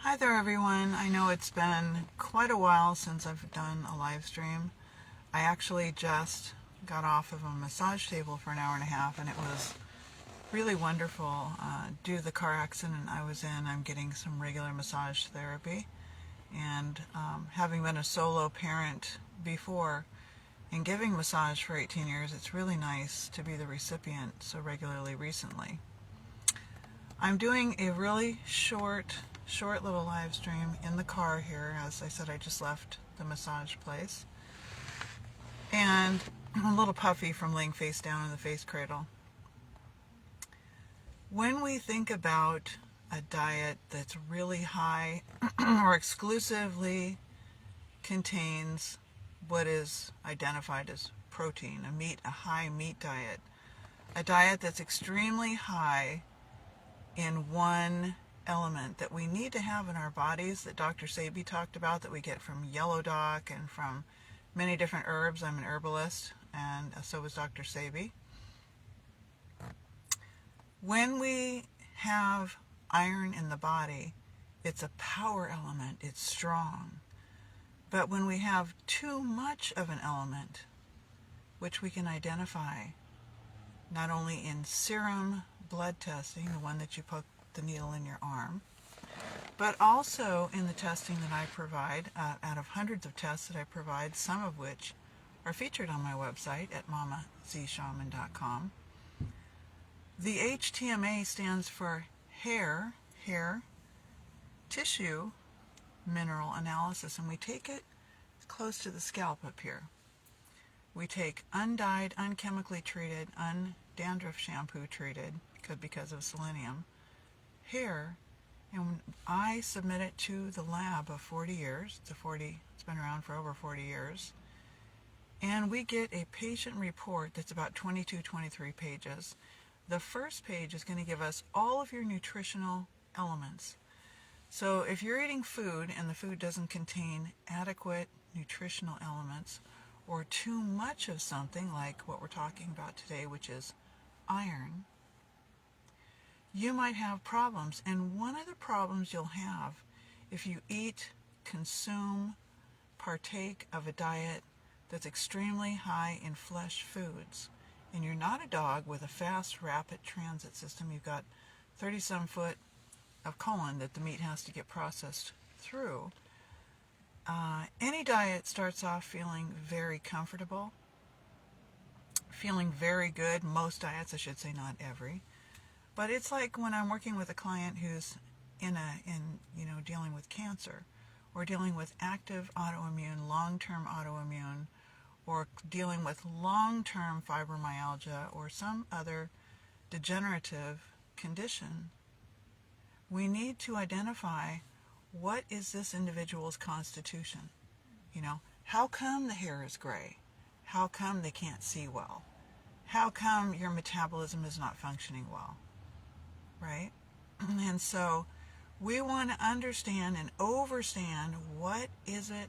Hi there everyone. I know it's been quite a while since I've done a live stream. I actually just got off of a massage table for an hour and a half, and it was really wonderful. Due to the car accident I was in, I'm getting some regular massage therapy, and having been a solo parent before and giving massage for 18 years, it's really nice to be the recipient so regularly recently. I'm doing a really short little live stream in the car here. As I said, I just left the massage place. And I'm a little puffy from laying face down in the face cradle. When we think about a diet that's really high or exclusively contains what is identified as protein, a high meat diet, a diet that's extremely high in one element that we need to have in our bodies that Dr. Sebi talked about, that we get from yellow dock and from many different herbs. I'm an herbalist, and so was Dr. Sebi. When we have iron in the body, it's a power element, it's strong. But when we have too much of an element, which we can identify not only in serum blood testing, the one that you poke the needle in your arm, but also in the testing that I provide, out of hundreds of tests that I provide, some of which are featured on my website at MamaZShaman.com. The HTMA stands for hair tissue mineral analysis, and we take it close to the scalp up here. We take undyed, unchemically treated, dandruff shampoo treated, because of selenium, hair, and I submit it to the lab of 40 years. It's been around for over 40 years. And we get a patient report that's about 23 pages. The first page is going to give us all of your nutritional elements. So if you're eating food and the food doesn't contain adequate nutritional elements, or too much of something like what we're talking about today, which is iron, you might have problems. And one of the problems you'll have if you eat, consume, partake of a diet that's extremely high in flesh foods, and you're not a dog with a fast, rapid transit system, you've got 30-some foot of colon that the meat has to get processed through. Any diet starts off feeling very comfortable, feeling very good. Most diets, I should say, not every. But it's like when I'm working with a client who's dealing with cancer, or dealing with active autoimmune, long-term autoimmune, or dealing with long-term fibromyalgia or some other degenerative condition. We need to identify, what is this individual's constitution? How come the hair is gray? How come they can't see well? How come your metabolism is not functioning well? Right? And so we want to understand and overstand, what is it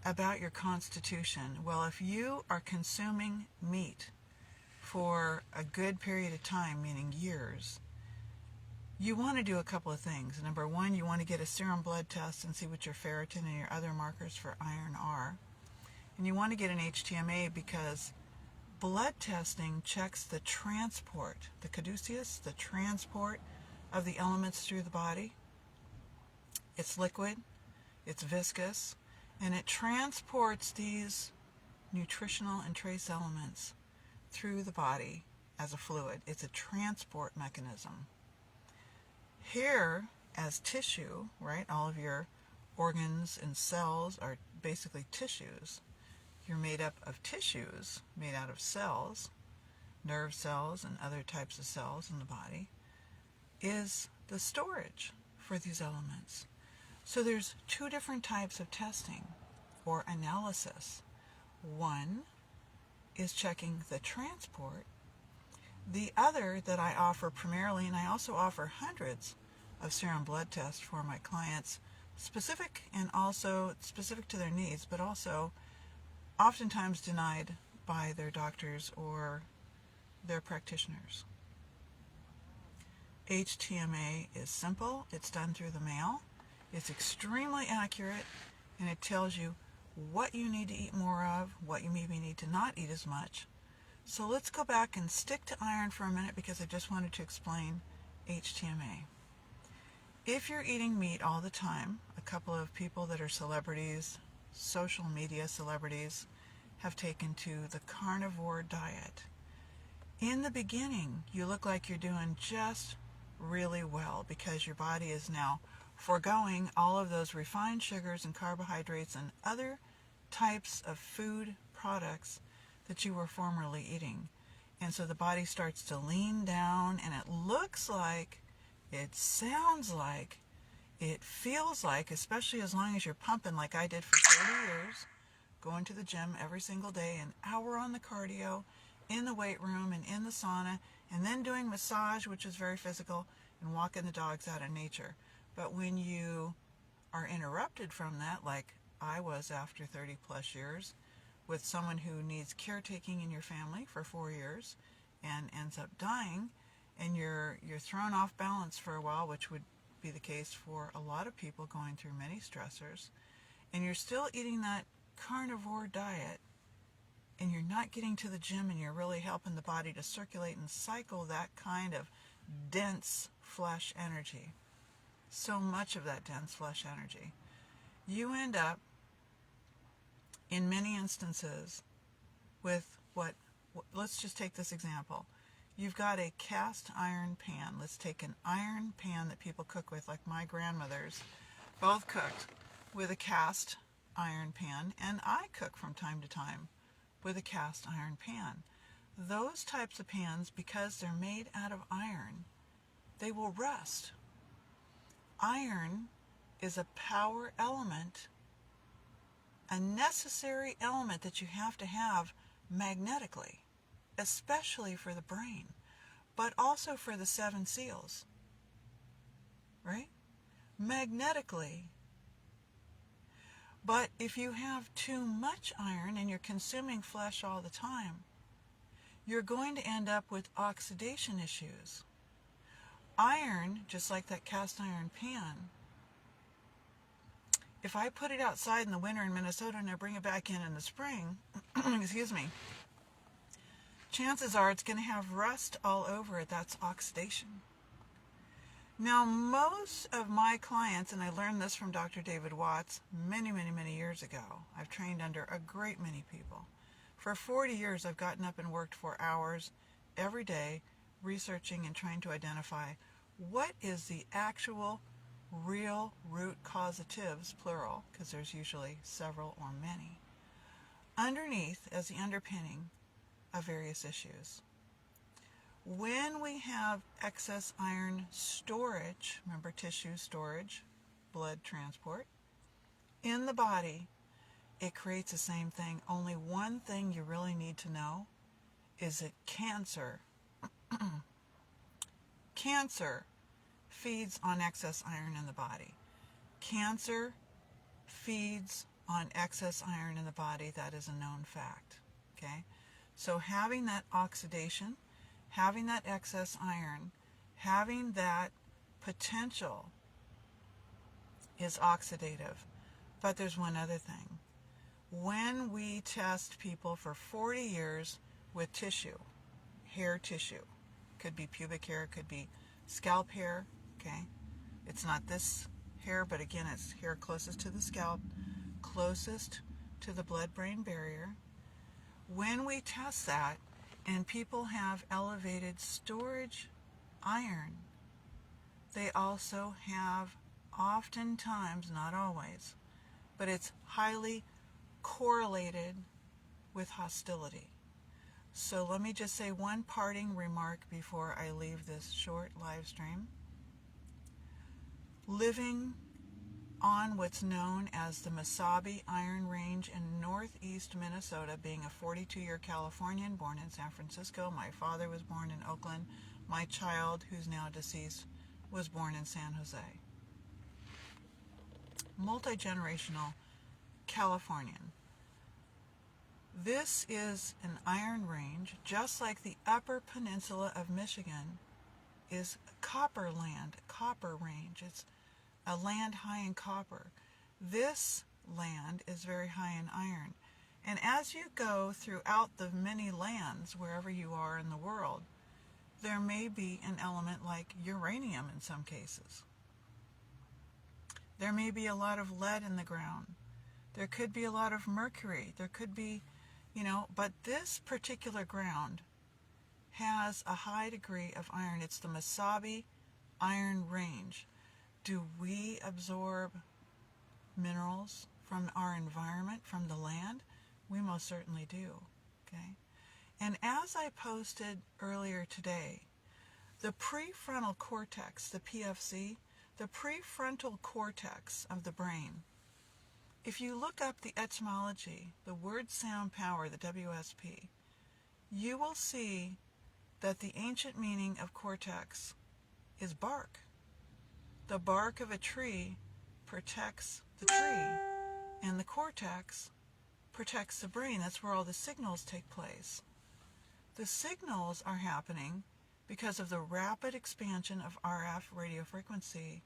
about your constitution? Well, if you are consuming meat for a good period of time, meaning years, you want to do a couple of things. Number one, you want to get a serum blood test and see what your ferritin and your other markers for iron are. And you want to get an HTMA, because blood testing checks the transport, the caduceus, the transport of the elements through the body. It's liquid, it's viscous, and it transports these nutritional and trace elements through the body as a fluid. It's a transport mechanism. Hair as tissue, right? All of your organs and cells are basically tissues. You're made up of tissues made out of cells, nerve cells and other types of cells in the body, is the storage for these elements. So there's two different types of testing or analysis. One is checking the transport. The other that I offer primarily, and I also offer hundreds of serum blood tests for my clients, specific to their needs, but also oftentimes denied by their doctors or their practitioners. HTMA is simple, it's done through the mail, it's extremely accurate, and it tells you what you need to eat more of, what you maybe need to not eat as much. So let's go back and stick to iron for a minute because I just wanted to explain HTMA. If you're eating meat all the time, a couple of people that are celebrities, social media celebrities, have taken to the carnivore diet. In the beginning, you look like you're doing just really well because your body is now foregoing all of those refined sugars and carbohydrates and other types of food products that you were formerly eating. And so the body starts to lean down, and it looks like, it sounds like, it feels like, especially as long as you're pumping like I did for 30 years, going to the gym every single day, an hour on the cardio, in the weight room and in the sauna, and then doing massage, which is very physical, and walking the dogs out in nature. But when you are interrupted from that, like I was after 30 plus years, with someone who needs caretaking in your family for 4 years and ends up dying, and you're thrown off balance for a while, which would be the case for a lot of people going through many stressors, and you're still eating that carnivore diet, and you're not getting to the gym, and you're really helping the body to circulate and cycle that kind of dense flesh energy, so much of that dense flesh energy, you end up in many instances with let's just take this example. You've got a cast iron pan. Let's take an iron pan that people cook with, like my grandmothers both cooked with a cast iron pan, and I cook from time to time with a cast iron pan. Those types of pans, because they're made out of iron, they will rust. Iron is a power element, a necessary element that you have to have magnetically, especially for the brain, but also for the 7 seals, right? Magnetically. But if you have too much iron and you're consuming flesh all the time, you're going to end up with oxidation issues. Iron, just like that cast iron pan, if I put it outside in the winter in Minnesota and I bring it back in the spring, excuse me, chances are it's going to have rust all over it. That's oxidation. Now, most of my clients, and I learned this from Dr. David Watts many, many, many years ago. I've trained under a great many people. For 40 years, I've gotten up and worked for hours every day researching and trying to identify what is the actual real root causatives, plural, because there's usually several or many, underneath as the underpinning of various issues. When we have excess iron storage, remember tissue storage, blood transport, in the body, it creates the same thing. Only one thing you really need to know is that cancer feeds on excess iron in the body. Cancer feeds on excess iron in the body. That is a known fact. Okay? So having that oxidation, having that excess iron, having that potential is oxidative. But there's one other thing. When we test people for 40 years with tissue, hair tissue, could be pubic hair, could be scalp hair, okay? It's not this hair, but again, it's hair closest to the scalp, closest to the blood-brain barrier. When we test that, and people have elevated storage iron, they also have, oftentimes, not always, but it's highly correlated with hostility. So let me just say one parting remark before I leave this short live stream. Living on what's known as the Mesabi Iron Range in northeast Minnesota, being a 42-year Californian born in San Francisco. My father was born in Oakland. My child, who's now deceased, was born in San Jose. Multi-generational Californian. This is an iron range, just like the Upper Peninsula of Michigan is copper land, copper range. It's a land high in copper. This land is very high in iron. And as you go throughout the many lands, wherever you are in the world, there may be an element like uranium in some cases. There may be a lot of lead in the ground. There could be a lot of mercury. There could be, but this particular ground has a high degree of iron. It's the Mesabi iron range. Do we absorb minerals from our environment, from the land? We most certainly do. Okay? And as I posted earlier today, the prefrontal cortex, the PFC, the prefrontal cortex of the brain, if you look up the etymology, the word sound power, the WSP, you will see that the ancient meaning of cortex is bark. The bark of a tree protects the tree, and the cortex protects the brain. That's where all the signals take place. The signals are happening because of the rapid expansion of RF radio frequency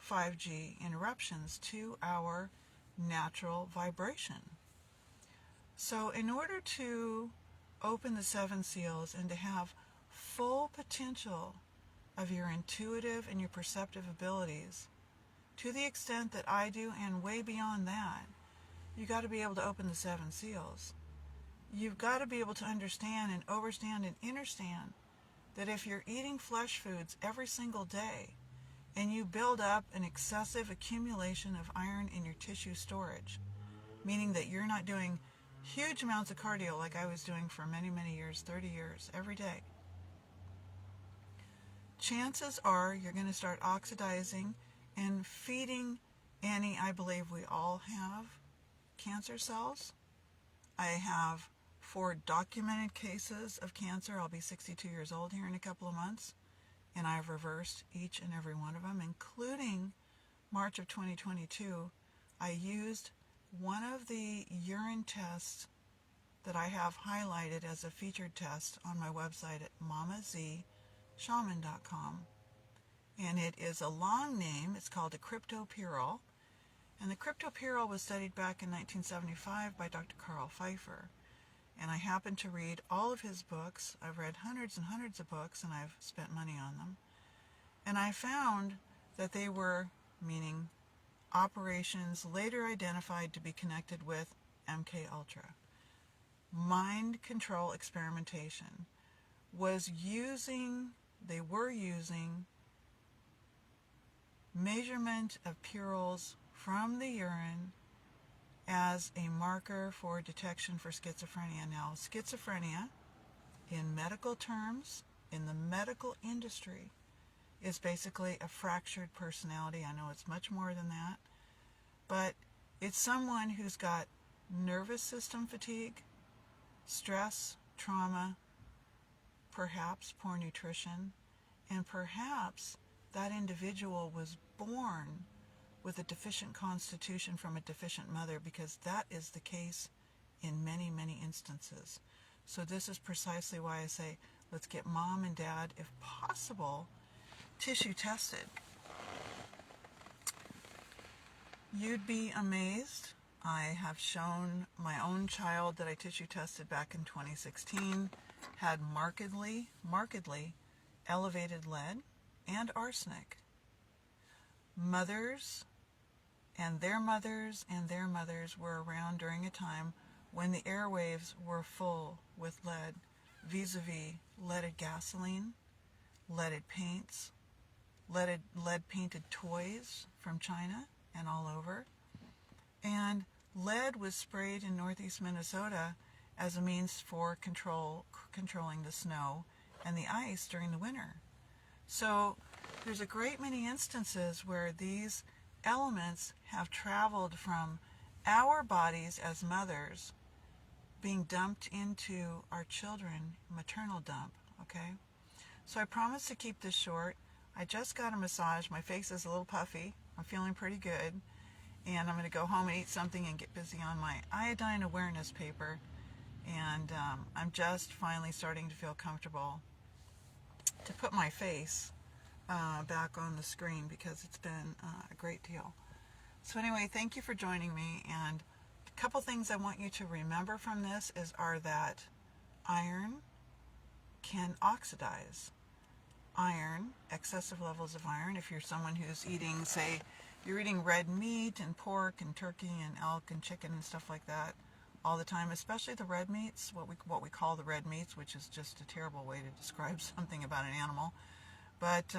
5G interruptions to our natural vibration. So in order to open the 7 seals and to have full potential of your intuitive and your perceptive abilities, to the extent that I do and way beyond that, you got to be able to open the 7 seals. You've got to be able to understand and overstand and understand that if you're eating flesh foods every single day and you build up an excessive accumulation of iron in your tissue storage, meaning that you're not doing huge amounts of cardio like I was doing for many, many years, 30 years, every day, chances are you're going to start oxidizing and feeding any, I believe we all have, cancer cells. I have 4 documented cases of cancer. I'll be 62 years old here in a couple of months, and I've reversed each and every one of them, including March of 2022. I used one of the urine tests that I have highlighted as a featured test on my website at MamaZ.Shaman.com. And it is a long name. It's called a Kryptopyrrole. And the Kryptopyrrole was studied back in 1975 by Dr. Carl Pfeiffer. And I happened to read all of his books. I've read hundreds and hundreds of books, and I've spent money on them. And I found that they were, meaning operations later identified to be connected with MK Ultra. Mind control experimentation they were using measurement of pyrroles from the urine as a marker for detection for schizophrenia. Now, schizophrenia, in medical terms, in the medical industry, is basically a fractured personality. I know it's much more than that, but it's someone who's got nervous system fatigue, stress, trauma, perhaps poor nutrition, and perhaps that individual was born with a deficient constitution from a deficient mother, because that is the case in many, many instances. So this is precisely why I say, let's get mom and dad, if possible, tissue tested. You'd be amazed. I have shown my own child that I tissue tested back in 2016 had markedly elevated lead and arsenic. Mothers and their mothers and their mothers were around during a time when the airwaves were full with lead, vis-a-vis leaded gasoline, leaded paints, lead-painted toys from China and all over. And lead was sprayed in northeast Minnesota as a means for controlling the snow and the ice during the winter. So there's a great many instances where these elements have traveled from our bodies as mothers being dumped into our children, maternal dump, okay? So I promise to keep this short. I just got a massage. My face is a little puffy. I'm feeling pretty good. And I'm going to go home and eat something and get busy on my iodine awareness paper. And I'm just finally starting to feel comfortable to put my face back on the screen because it's been a great deal. So anyway, thank you for joining me, and a couple things I want you to remember from this are that iron can oxidize. Iron, excessive levels of iron, if you're someone who's eating, say, you're eating red meat and pork and turkey and elk and chicken and stuff like that all the time, especially the red meats, what we call the red meats, which is just a terrible way to describe something about an animal, but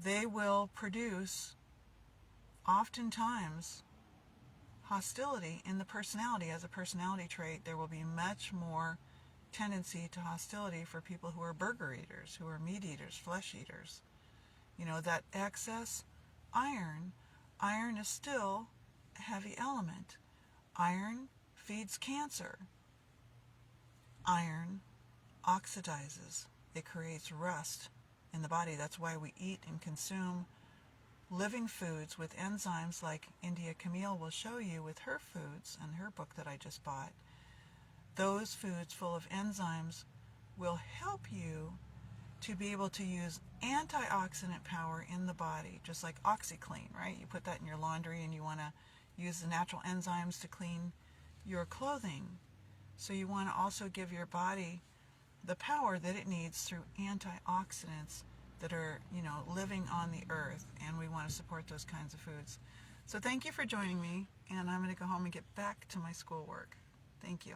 they will produce oftentimes hostility in the personality. As a personality trait, there will be much more tendency to hostility for people who are burger eaters, who are meat eaters, flesh eaters. You know, that excess iron is still a heavy element. Iron feeds cancer. Iron oxidizes. It creates rust in the body. That's why we eat and consume living foods with enzymes like India Camille will show you with her foods and her book that I just bought. Those foods full of enzymes will help you to be able to use antioxidant power in the body, just like OxyClean, right? You put that in your laundry and you want to use the natural enzymes to clean your clothing. So you want to also give your body the power that it needs through antioxidants that are, living on the earth, and we want to support those kinds of foods. So thank you for joining me, and I'm going to go home and get back to my schoolwork. Thank you.